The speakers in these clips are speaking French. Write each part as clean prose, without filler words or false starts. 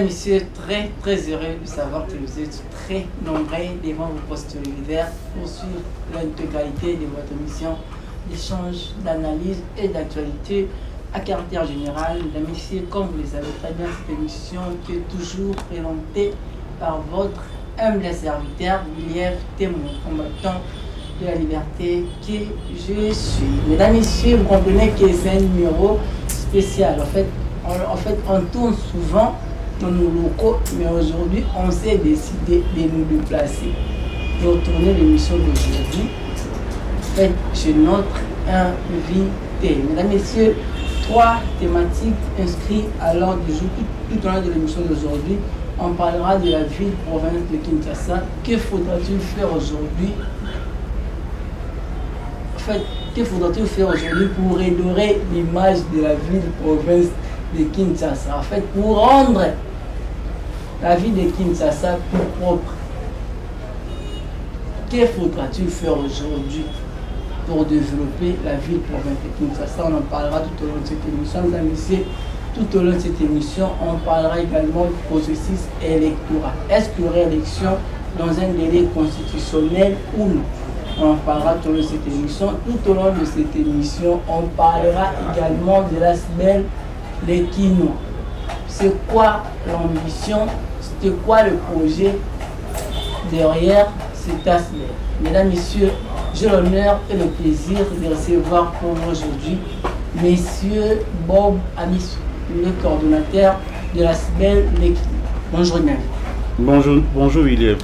Mesdames, Messieurs, très heureux de savoir que vous êtes très nombreux devant vos postes téléviseurs pour suivre l'intégralité de votre mission d'échange, d'analyse et d'actualité à caractère général. Mesdames, Messieurs, comme vous le savez très bien, cette émission qui est toujours présentée par votre humble serviteur, Villiers Témoin, combattant de la liberté que je suis. Mesdames, Messieurs, vous comprenez que c'est un numéro spécial. En fait, on tourne souvent dans nos locaux, mais aujourd'hui, on s'est décidé de nous déplacer pour tourner l'émission d'aujourd'hui chez notre invité. Mesdames, Messieurs, 3 thématiques inscrites à l'ordre du jour tout au long de l'émission d'aujourd'hui. On parlera de la ville-province de Kinshasa. Que faudra-t-il faire aujourd'hui? Que faudra-t-il faire aujourd'hui pour redorer l'image de la ville-province de Kinshasa? Pour rendre la ville de Kinshasa plus propre. Que faudra-t-il faire aujourd'hui pour développer la ville-province de Kinshasa? On en parlera tout au long de cette émission. Mesdames et messieurs, tout au long de cette émission, on parlera également du processus électoral. Est-ce qu'il y aura élection dans un délai constitutionnel ou non? On en parlera tout au long de cette émission. Tout au long de cette émission, on parlera également de la semaine des Quinois. C'est quoi l'ambition? C'est quoi le projet derrière cette semaine? Mesdames, Messieurs, j'ai l'honneur et le plaisir de recevoir pour vous aujourd'hui Monsieur Bob Amisu, le coordonnateur de la semaine des Quinois. Bonjour, bien. Bonjour William,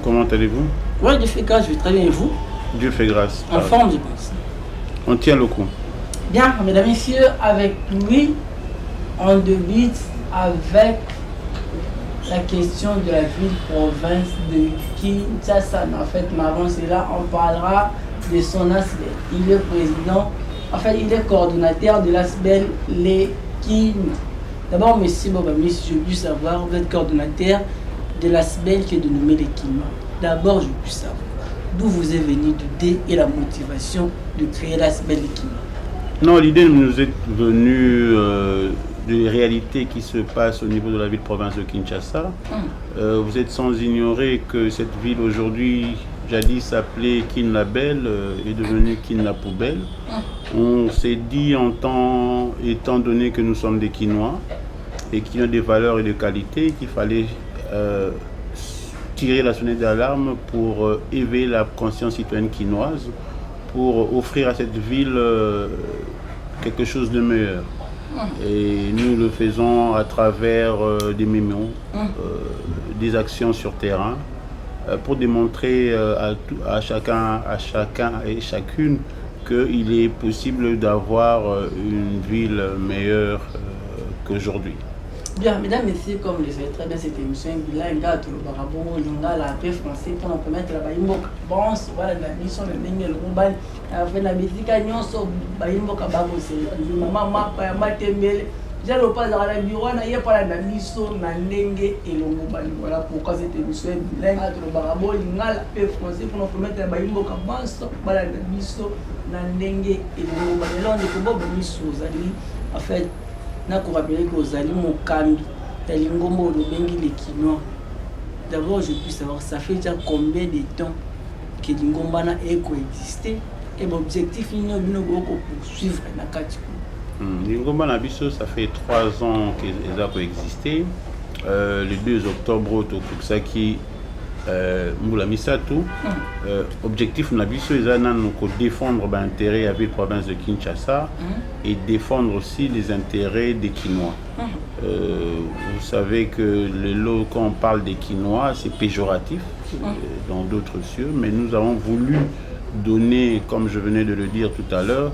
comment allez-vous? Oui, Dieu fait grâce, je vais très bien, et vous? Dieu fait grâce. En forme, je pense. On tient le coup. Bien, mesdames et messieurs, avec lui, on débute avec la question de la ville-province de Kinshasa. En fait, mais avant cela, on parlera de son ASBEL. Il est président, il est coordonnateur de l'ASBEL Les Quinois. D'abord, monsieur Bob Amisu, je veux savoir, vous êtes coordonnateur de l'ASBEL qui est dénommé Les Quinois. D'abord, je veux savoir d'où vous est venue l'idée et la motivation de créer l'ASBEL Les Quinois. Non, l'idée nous est venue des réalités qui se passent au niveau de la ville-province de Kinshasa. Vous êtes sans ignorer que cette ville aujourd'hui, jadis appelée Kin-la-Belle, est devenue Kin-la-Poubelle. On s'est dit, étant donné que nous sommes des Quinois et qui ont des valeurs et des qualités, qu'il fallait tirer la sonnette d'alarme pour éveiller la conscience citoyenne quinoise, pour offrir à cette ville quelque chose de meilleur. Et nous le faisons à travers des mémos, des actions sur terrain, pour démontrer à chacun et chacune qu'il est possible d'avoir une ville meilleure qu'aujourd'hui. Bien, mesdames, messieurs, comme vous le savez très bien, cette émission est bilingue, le barabo, la paix français, pour nous permettre de travailler. Bon, voilà la mission, le ligne, le ruban, la musique, nous sommes, maman, j'ai le pas dans le bureau, il n'y a pas la mission, et le ruban. Voilà pourquoi cette émission est bilingue, le barabo, la paix français, pour nous permettre de travailler. Voilà la mission, et le ruban. Et là, on est pour mission, en fait. D'abord, je puis savoir, ça fait déjà combien de temps que Lingomba a coexisté et l'objectif est de poursuivre la Katikou. Lingomba Nabiso, ça fait 3 ans qu'elle a coexisté. Le 2 octobre, pour ça qui Moula Misatou, objectif Nabiso est de défendre l'intérêt avec la province de Kinshasa et défendre aussi les intérêts des Quinois. Vous savez que quand on parle des Quinois, c'est péjoratif dans d'autres cieux, mais nous avons voulu donner, comme je venais de le dire tout à l'heure,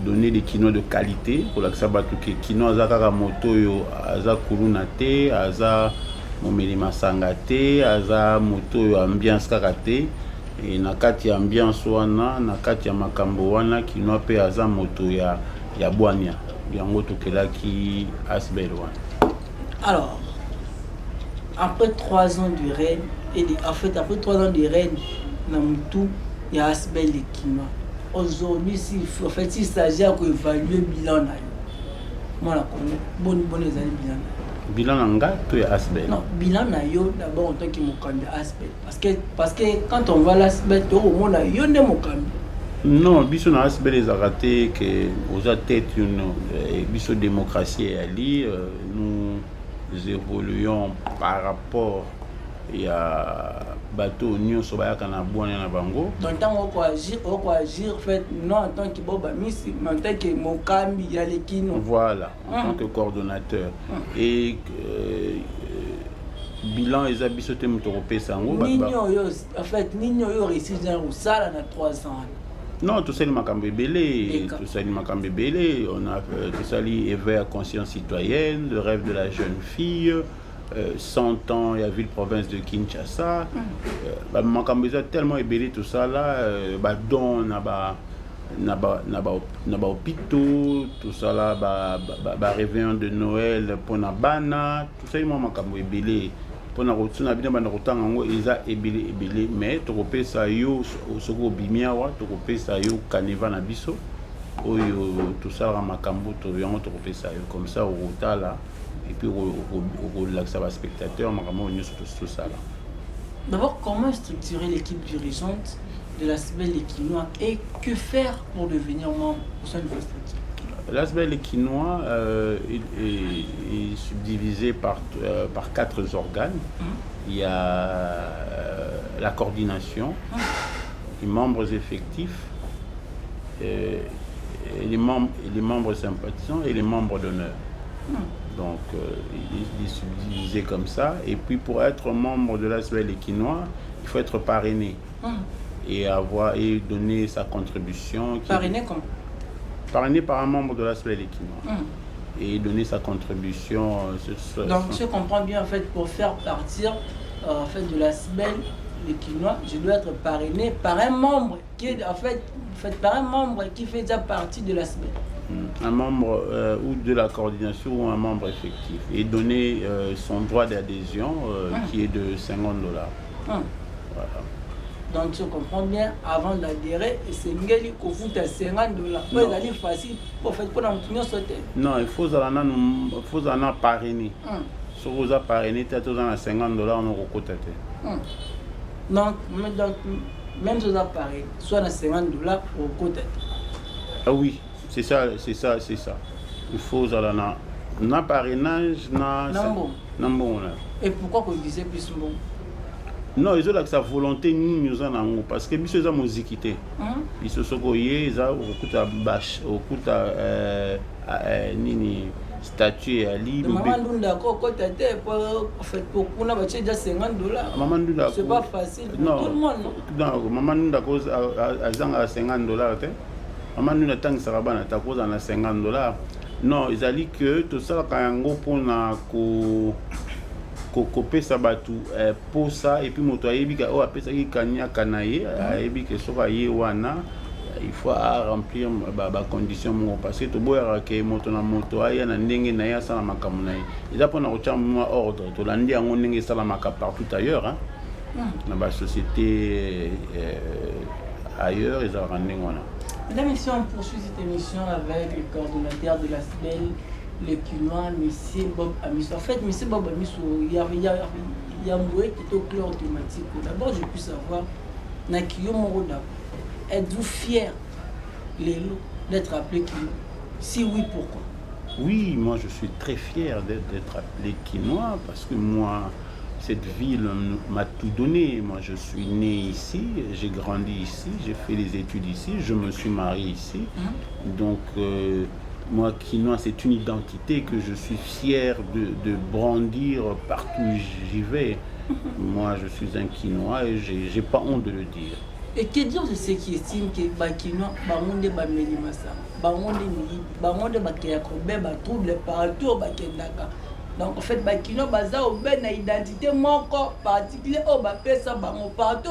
donner des Quinois de qualité pour la Xabatuke. Quinois Azaka Motoyo, Aza Kurunate, Aza Momelima Sangate, Aza Motoyo Ambiance Karate, et Nakati Ambiance Wana, Nakati Makambo Wana, Quinois Pe Aza Moto ya Boania, Yango Tokela qui Asbel Wana. Alors, après 3 ans de règne, après 3 ans de règne, Namutu, il y a Asbel Les Quinois. Aujourd'hui, s'il s'agit d'évaluer le bilan, moi, je connais bonne bilan. Bilan Nanga, tu es Asbel. Non, bilan na yo d'abord en tant que Mokambi Asbel. Parce que quand on va à l'Asbel, tout le monde a yo de Mokambi. Non, biso na Asbel les a raté que aux tête une biso démocratie et ali nous évoluons par rapport à bateau union sobaya na bwana na bango. Donc tant on agir fait non en tant que boba misi, mais en tant que Mokambi ya lekino. Voilà, en tant que coordonnateur. Et bilan les biso te mutorope sango. En fait Nino yo réussi dans sala na 3 ans. Non, tout ça, il m'a belé. Tout ça, il m'a belé. On a tout ça, il éveille la conscience citoyenne, le rêve de la jeune fille. 100 ans, il y a vu la province de Kinshasa. M'a tellement ébélé tout ça là. Don, n'a hôpitaux, tout ça là, réveillon de Noël pour Nabana. Tout ça, il m'a ébélé. Pour na rotuna bina bana rotanga ngo eza ebele mais tokope sa yo soko bimia wa tokope sa yo kaneva na biso oyo tout ça ra makambo to yango tokope sa yo comme ça au rotala et puis au relaxer les spectateurs makambo nyuso tout ça là. D'abord, comment structurer l'équipe dirigeante de l'Asbel Lekinois et que faire pour devenir membre au sein de votre structure? L'Asbel Lekinois est subdivisé par 4 organes. Il y a la coordination, les membres effectifs, les membres sympathisants et les membres d'honneur. Donc, il est subdivisé comme ça. Et puis, pour être membre de l'Asbel Lekinois, il faut être parrainé et donner sa contribution. Parrainé comment? Parrainé par un membre de l'Asbel Lekinois et donner sa contribution. Donc, je comprends bien, en fait, pour faire partir de l'Asbel Lekinois, je dois être parrainé par un membre qui est, par un membre qui fait déjà partie de l'Asbel. Un membre ou de la coordination ou un membre effectif et donner son droit d'adhésion qui est de $50. Voilà. Donc je comprends bien, avant d'adhérer, c'est Ngeli qui fout à $50. C'est facile pour faire pour nous sauter. Non, il faut en parrainer. Si vous avez parrainé, tu as $50, on a recoté. Donc, même si vous avez parrainé, soit à $50, on recoté. Ah oui, c'est ça. Il faut un parrainage. Et pourquoi vous disiez plus bon? Non, ils ont sa volonté nous en avons parce que ils sont musique ils se sont goyés ils ont nini statue à libre. Maman Ndunda ko tete en fait pour qu'on a déjà $50. Maman Ndunda c'est pas facile pour tout le monde. Non, Maman Ndunda ko azanga $50 te. Maman Ndunda tang sarabana ta ko na $50. Non, ils a dit que tout ça quand yango pona ko kope sabatu pour ça et puis moto ayebika o apesa ki kanya kanaye ayebika soka ye wana il faut remplir ba condition mo parce que to boya ke moto na moto aya na ndenge na ya sala makamu na ye eza pona ko tshamba ordre to landi yango ndenge sala maka partout ailleurs na ba société ailleurs ils ont rendu wana. Mesdames et messieurs, on poursuit cette émission avec le coordonnateur de l'Asbel Lekinois, M. Bob Amiso. En fait, M. Bob Amiso, il y a un bruit qui est au clair automatique. D'abord, je puis savoir, Nakiyo Moroda, êtes-vous fier, Lélo, d'être appelé Kinois? Si oui, pourquoi? Oui, moi je suis très fier d'être appelé Kinois parce que moi, cette ville m'a tout donné. Moi, je suis né ici, j'ai grandi ici, j'ai fait les études ici, je me suis marié ici. Donc, moi, Kinois, c'est une identité que je suis fier de brandir partout où j'y vais. Moi, je suis un Kinois et j'ai pas honte de le dire. Et que dire de ceux qui estiment que les Kinois, ils trouble partout, donc en fait, les Kinois ont une identité particulière, partout,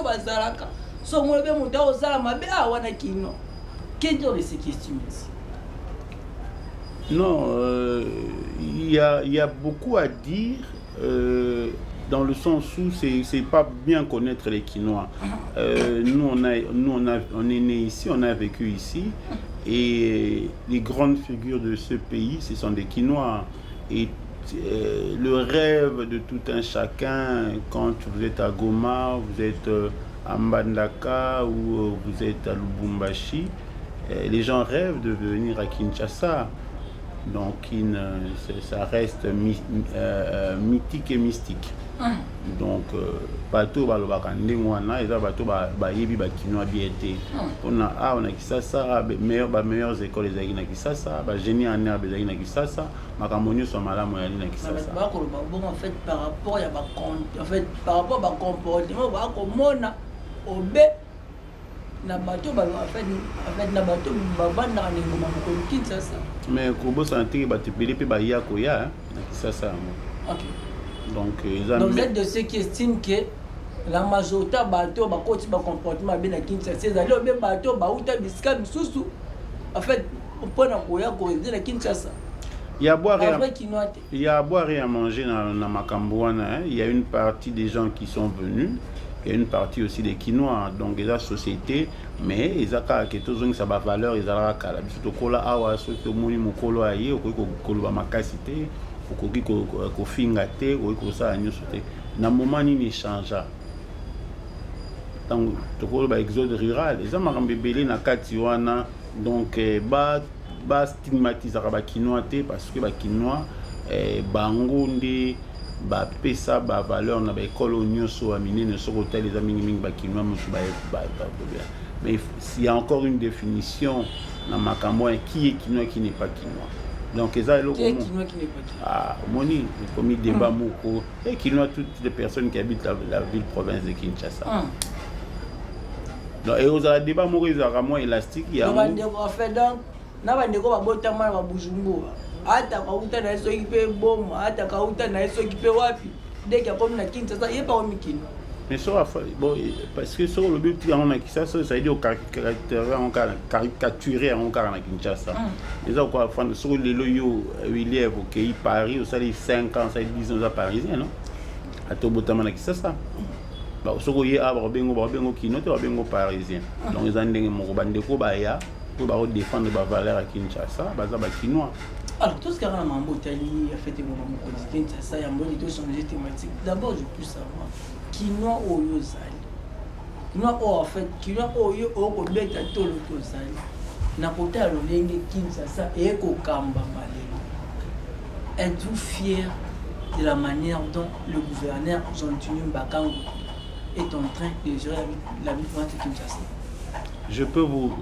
so moi be muta osala mabe wana Kinois. Que dire de ceux qui estiment ici? Non, il y a beaucoup à dire dans le sens où c'est pas bien connaître les Kinois. Nous on est né ici, on a vécu ici et les grandes figures de ce pays, ce sont des Kinois. Et le rêve de tout un chacun, quand vous êtes à Goma, vous êtes à Mbandaka ou vous êtes à Lubumbashi, les gens rêvent de venir à Kinshasa. Donc ça reste mythique et mystique. Donc bateau balobaka ndenge wana eza bateau bayebi bakinois bien te. On a Kisasa meilleures écoles ezalaki na Kisasa, ba génie en herbe ezalaki na Kisasa, makambo nyonso malamu yali na Kisasa. En fait par rapport à par rapport à comportement ba komona obe na bateau en fait na bateau babanda na ngoma mokolo Kinshasa. Mais kobo santé bateau pele pe ba ya koya na Kisasa. OK. Donc vous êtes de ceux qui estiment que la majorité de bateaux ba comportement bien à Kinshasa, c'est aller au bateau ba uta bisika bisusu. En fait, on peut na koya ko na Kinshasa. Il y a à boire et à manger dans Makambouana. Il y a une partie des gens qui sont venus. Il y a une partie aussi des Kinois. Donc, ils ont société. Mais ils ont quelque chose qui a valeur. Ils ont la surtout kola awa so que moni mokolo aye ko koloba makasité ko fingate ko ça nyuso te. Na moment ni changea. Donc, to koloba exode rural. Ils ont makambe belé na kati wana. Donc ba stigmatiser ba Kinois te parce que ba Kinois bango nde ba pesa ba valeur na ba école nyonso aminene so hotel les amis mingi ba Kinois musu ba mais s'il y a encore une définition na makambo qui est Kinois qui n'est pas Kinois. Donc ça qui est Kinois qui n'est pas Kinois. Ah moni comme débat moko et Kinois toutes les personnes qui habitent la ville province de Kinshasa. Donc et aux débat moko ils ont moins élastique il y a na bandeko babotama na Bujumbura ata kauta na eso kipe bomo ata kauta na eso kipe wapi dès comme na Kinshasa yeba au mikino mais ça bon parce que sur le but on a Kinshasa ça veut dire caricaturer en cas na Kinshasa les autres quoi faire sur les loyo William au pays Paris ça les 5 ans ça 10 ans à parisien non ato botama na Kinshasa ba soko ye aba bengo kino te bengo parisien donc ils ont ndenge moko bandeko ba ya pour défendre les valeurs à Kinshasa, les Kinois. Alors, tout ce qui est en Italie, a fait des moments à Kinshasa, il y a un peu de changer thématique. D'abord, je peux savoir, Kinois ou Yozali. Kinois ou en fait, Kinois ou Yo ou Beta Tolo Tozali. Nakota Lolenge Kinshasa et Kokamba Malelo. Êtes-vous fier de la manière dont le gouverneur Jean-Tunu Bakango est en train de gérer la vie de Kinshasa? Je peux vous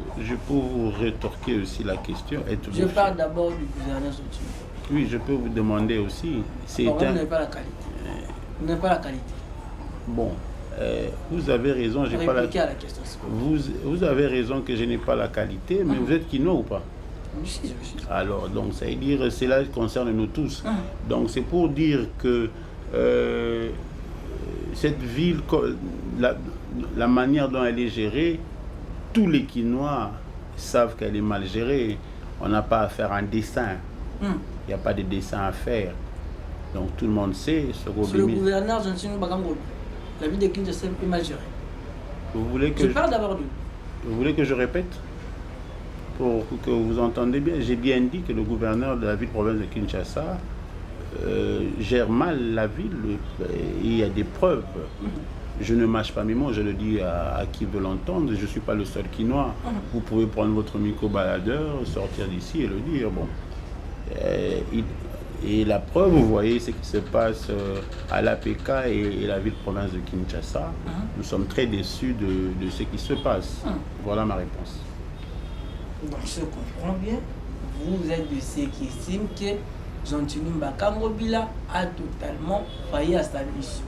rétorquer aussi la question. Je parle d'abord du gouverneur Jean-Tunu. Oui, je peux vous demander aussi. Vous n'avez pas la qualité. Vous n'avez pas la qualité. Bon, vous avez raison. J'ai pas la question. Vous avez raison que je n'ai pas la qualité, mais vous êtes Kinois ou pas? Je suis. Alors, donc, ça veut dire cela concerne nous tous. Donc, c'est pour dire que cette ville, la manière dont elle est gérée, tous les Kinois savent qu'elle est mal gérée. On n'a pas à faire un dessin. Il n'y a pas de dessin à faire. Donc tout le monde sait ce que le gouverneur Jean-Tunu Bakango, la ville de Kinshasa est mal gérée. Je parle d'abord d'eux. Vous voulez que je répète? Pour que vous entendez bien, j'ai bien dit que le gouverneur de la ville province de Kinshasa gère mal la ville. Il y a des preuves. Je ne mâche pas mes mots, je le dis à qui veut l'entendre. Je ne suis pas le seul Kinois. Vous pouvez prendre votre micro-baladeur, sortir d'ici et le dire. Bon. Et la preuve, vous voyez ce qui se passe à l'APK et la ville-province de Kinshasa. Nous sommes très déçus de ce qui se passe. Voilà ma réponse. Donc je comprends bien. Vous êtes de ceux qui estiment que Jean-Tunu Bakango Bila a totalement failli à sa mission.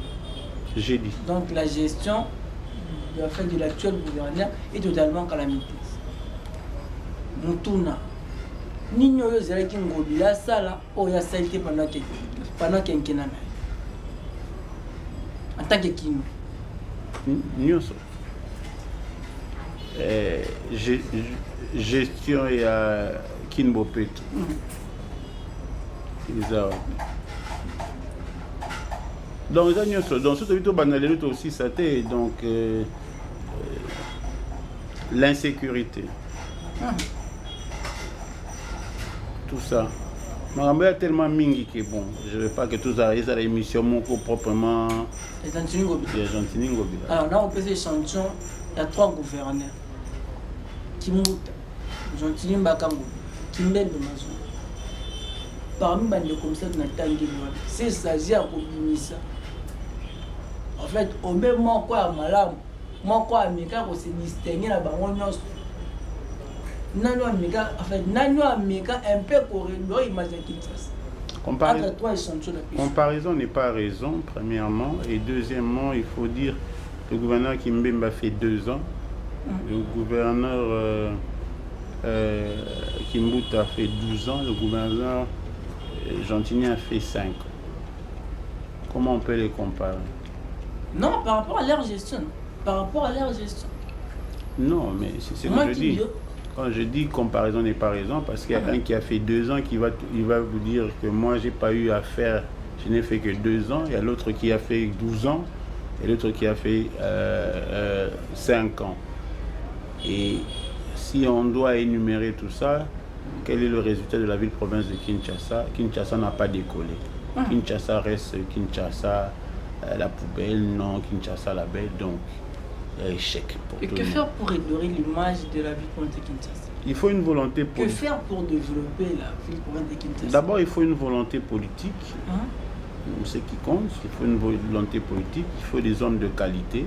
J'ai dit. Donc la gestion de l'actuel gouverneur est totalement calamiteuse. Mutuna. Nino yo zelaki ngobila sala o ya saité pendant quinquennat. En tant que Kino. Nyonso. Gestion ya Kinbo Peto. Donc surtout banalelu aussi ça t'est donc l'insécurité. Tout ça. Marambo est tellement mingi que bon, je ne veux pas que tous arrivent à l'émission proprement. Les Gentini Ngobila. Les Gentini Ngobila. Alors là, on peut ces chansons, il y a 3 gouverneurs. Kimouta, Gentini Mbakambo, Kimbembe Mazou. Parmi les comme ça, c'est s'agit à Kobimisa. En fait, au même moment, quoi, malam, moi, quoi, Américain, c'est distingué là-bas, on y a. Nano Américain, en fait, Nano Américain, un peu corridor, imagine qu'il fasse. Comparaison n'est pas raison, premièrement. Et deuxièmement, il faut dire que le gouverneur Kimbembe a fait 2 ans. Le gouverneur Kimbuta a fait 12 ans. Le gouverneur Gentini a fait 5 ans. Comment on peut les comparer? Non, par rapport à leur gestion. Par rapport à leur gestion. Non, mais c'est ce que je dis. Quand je dis comparaison n'est pas raison, parce qu'il y a un qui a fait 2 ans qui va vous dire que moi j'ai pas eu à faire, je n'ai fait que 2 ans. Il y a l'autre qui a fait 12 ans et l'autre qui a fait 5 ans. Et si on doit énumérer tout ça, quel est le résultat de la ville-province de Kinshasa? Kinshasa n'a pas décollé. Kinshasa reste Kinshasa, la poubelle, non, Kinshasa la belle, donc échec pour et tout que le monde. Faire pour redorer l'image de la ville-province de Kinshasa? Il faut une volonté politique. Que faire pour développer la ville-province de Kinshasa? D'abord, il faut une volonté politique. Ce qui compte, il faut une volonté politique, il faut des hommes de qualité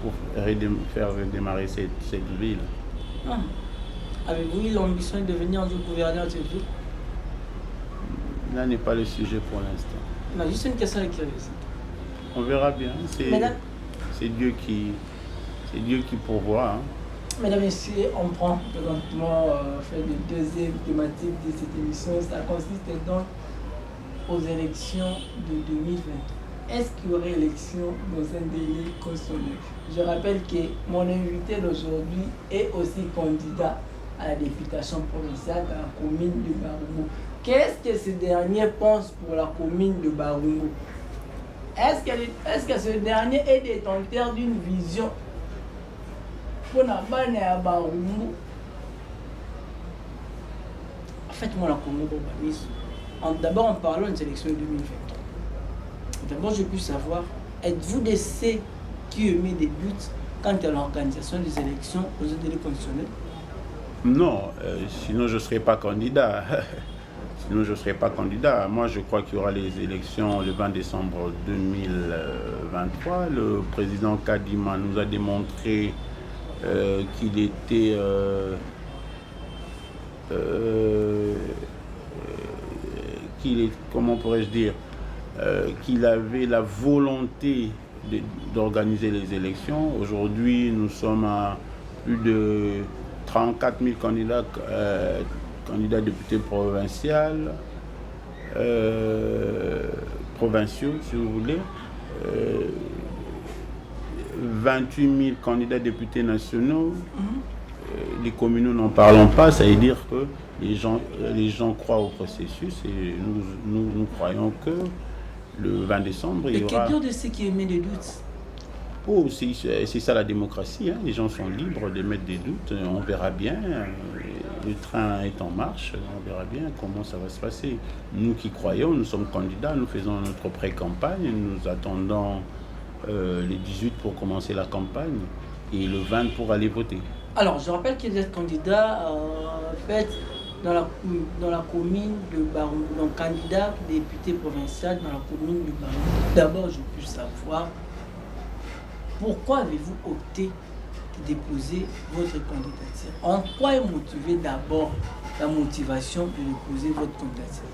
pour faire redémarrer cette ville. Avez-vous eu l'ambition de devenir un jour gouverneur de cette ville? Là n'est pas le sujet pour l'instant. Non, juste une question de curiosité. On verra bien. C'est Dieu qui pourvoit. Mesdames et messieurs, on prend présentement la deuxième thématique de cette émission. Ça consiste donc aux élections de 2020. Est-ce qu'il y aurait élection dans un délai constitutionnel? Je rappelle que mon invité d'aujourd'hui est aussi candidat à la députation provinciale dans la commune de Barungu. Qu'est-ce que ce dernier pense pour la commune de Barungu? Est-ce que ce dernier est détenteur d'une vision pour la banne à Barungu? En fait, moi, la commune de Barungu, d'abord en parlant des élections de 2023. D'abord, je peux savoir, êtes-vous de ceux qui émettent des buts quant à l'organisation des élections aux délais constitutionnels? Non, sinon je ne serais pas candidat. Sinon je ne serais pas candidat. Moi, je crois qu'il y aura les élections le 20 décembre 2023. Le président Kadima nous a démontré qu'il était comment pourrais-je dire, qu'il avait la volonté d'organiser les élections. Aujourd'hui, nous sommes à plus de 34 000 candidats députés provinciaux, si vous voulez. 28 000 candidats députés nationaux. Les communaux n'en parlons pas, ça veut dire que les gens croient au processus et nous croyons que le 20 décembre, il y aura... Et que dire de ceux qui émettent des doutes? Oh, c'est ça la démocratie, hein. Les gens sont libres d'émettre des doutes, on verra bien. Le train est en marche, on verra bien comment ça va se passer. Nous qui croyons, nous sommes candidats, nous faisons notre pré-campagne, nous attendons les 18 pour commencer la campagne et le 20 pour aller voter. Alors, je rappelle que vous êtes candidat dans la commune de Barungu, donc candidat député provincial dans la commune de Barungu. D'abord, je peux savoir pourquoi avez-vous opté de déposer votre candidature? En quoi est motivé d'abord la motivation de déposer votre candidature?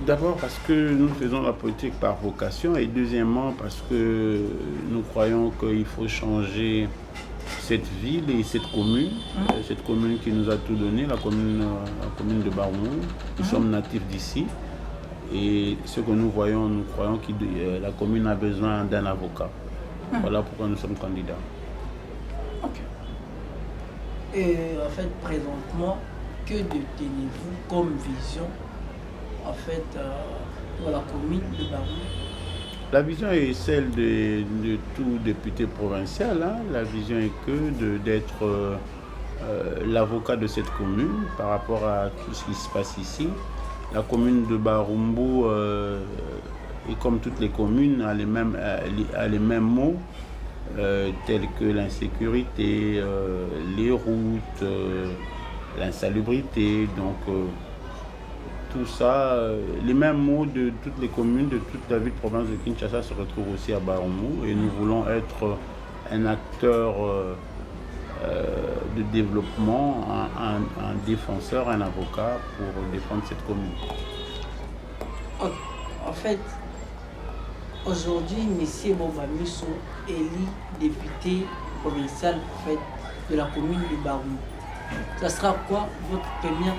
D'abord parce que nous faisons la politique par vocation et deuxièmement parce que nous croyons qu'il faut changer cette ville et cette commune qui nous a tout donné, la commune de Barungu. Nous sommes natifs d'ici et ce que nous voyons, nous croyons que la commune a besoin d'un avocat. Voilà pourquoi nous sommes candidats. Ok. Et en fait, présentement, que détenez-vous comme vision en fait pour la commune de Barungu? La vision est celle de tout député provincial. La vision est que d'être l'avocat de cette commune par rapport à tout ce qui se passe ici. La commune de Barumbu, et comme toutes les communes, a les mêmes maux, tels que l'insécurité, les routes, l'insalubrité. Donc, tout ça, les mêmes mots de toutes les communes, de toute la ville-province de Kinshasa se retrouvent aussi à Barumbu. Et nous voulons être un acteur de développement, un défenseur, un avocat pour défendre cette commune. En fait, aujourd'hui, M. Bobamiso est élu député provincial en fait, de la commune de Barumbu. Ça sera quoi votre premier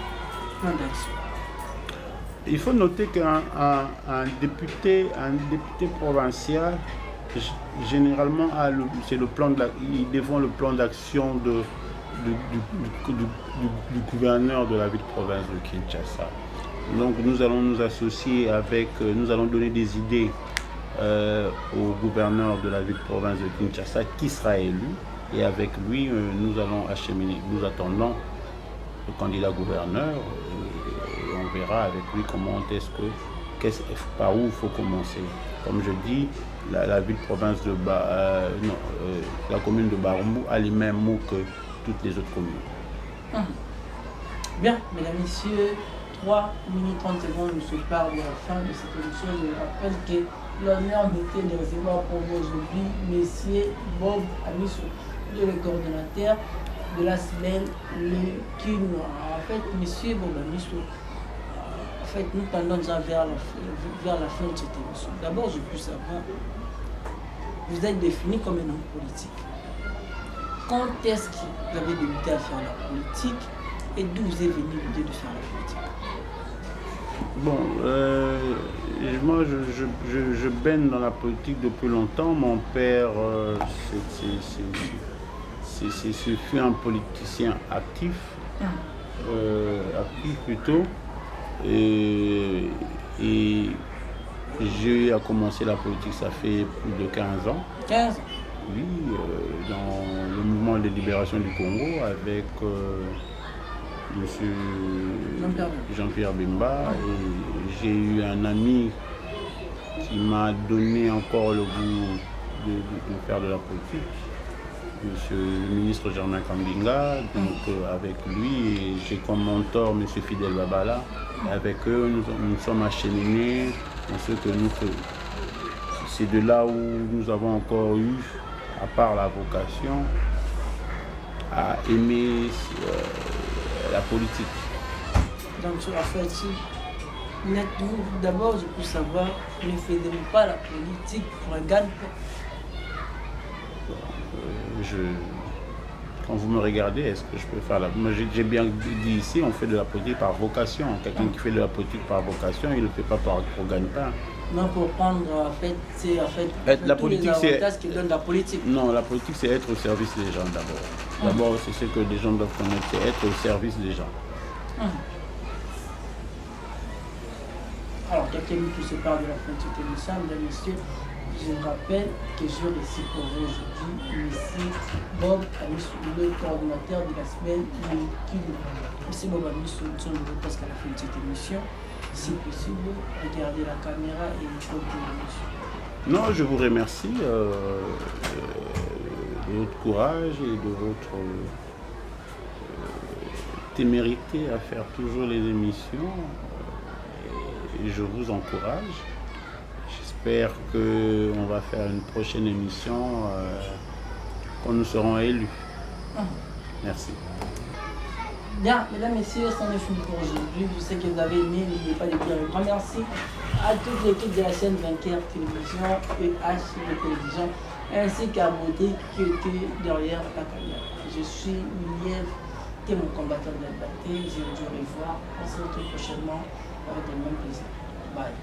plan d'action? Il faut noter qu'un député provincial, généralement, il défend le plan d'action du gouverneur de la ville-province de Kinshasa. Donc nous allons nous associer nous allons donner des idées au gouverneur de la ville-province de Kinshasa qui sera élu. Et avec lui, nous allons acheminer. Nous attendons le candidat gouverneur. On verra avec lui par où il faut commencer. Comme je dis, la ville-province de la commune de Barumbu a les mêmes mots que toutes les autres communes. Bien, mesdames, messieurs, 3 minutes 30 secondes, nous se parle de la fin de cette émission. Je rappelle que l'honneur était de recevoir pour vous aujourd'hui M. Bob Amiso, le coordonnateur de la semaine Le Kin. En fait, M. Bob Amiso, nous tendons déjà vers la fin de cette émission. D'abord, je peux savoir, vous êtes défini comme un homme politique. Quand est-ce que vous avez débuté à faire la politique et d'où vous est venue l'idée de faire la politique? Bon, moi je baigne dans la politique depuis longtemps. Mon père, ce fut un politicien actif, actif plutôt. Et j'ai commencé la politique, ça fait plus de 15 ans. 15 ans? Oui, dans le mouvement de libération du Congo avec monsieur Jean-Pierre Bemba. Et j'ai eu un ami qui m'a donné encore le goût de faire de la politique. Monsieur le ministre Germain Kambinga, donc avec lui, j'ai comme mentor monsieur Fidel Babala. Avec eux, nous sommes acheminés dans ce que nous faisons. C'est de là où nous avons encore eu, à part la vocation, à aimer la politique. Donc sur la fait, d'abord je peux savoir, ne faisons pas la politique pour un gagne. Quand vous me regardez, est-ce que je peux faire la... Moi, j'ai bien dit ici, on fait de la politique par vocation. Quelqu'un qui fait de la politique par vocation, il ne le fait pas pour gagner-pain. Non, pour prendre, en fait, c'est la politique, les avantages qui donnent la politique. Non, la politique, c'est être au service des gens d'abord. D'abord, c'est ce que les gens doivent connaître, c'est être au service des gens. Alors, quelqu'un qui se parle de la fin de cette émission, mesdames et messieurs, je vous rappelle que je reçois pour vous aujourd'hui M. Bob Amiso, le coordonnateur de la semaine Le Kin. M. Bob Amiso, nous sommes presque à la fin de cette émission. Si possible, regardez la caméra et écoutez l'émission. Non, je vous remercie de votre courage et de votre témérité à faire toujours les émissions. Et je vous encourage. J'espère qu'on va faire une prochaine émission quand nous serons élus. Merci. Bien, mesdames, messieurs, c'en est fini pour aujourd'hui. Je sais que vous avez aimé, n'oubliez pas de dire un grand merci à toute l'équipe de la chaîne Vainqueur Télévision et HCV Télévision, ainsi qu'à Beauté qui était derrière la caméra. Je suis William, qui est mon combattant de la bataille. Je vous dis au revoir. On se retrouve prochainement avec le même plaisir. Bye.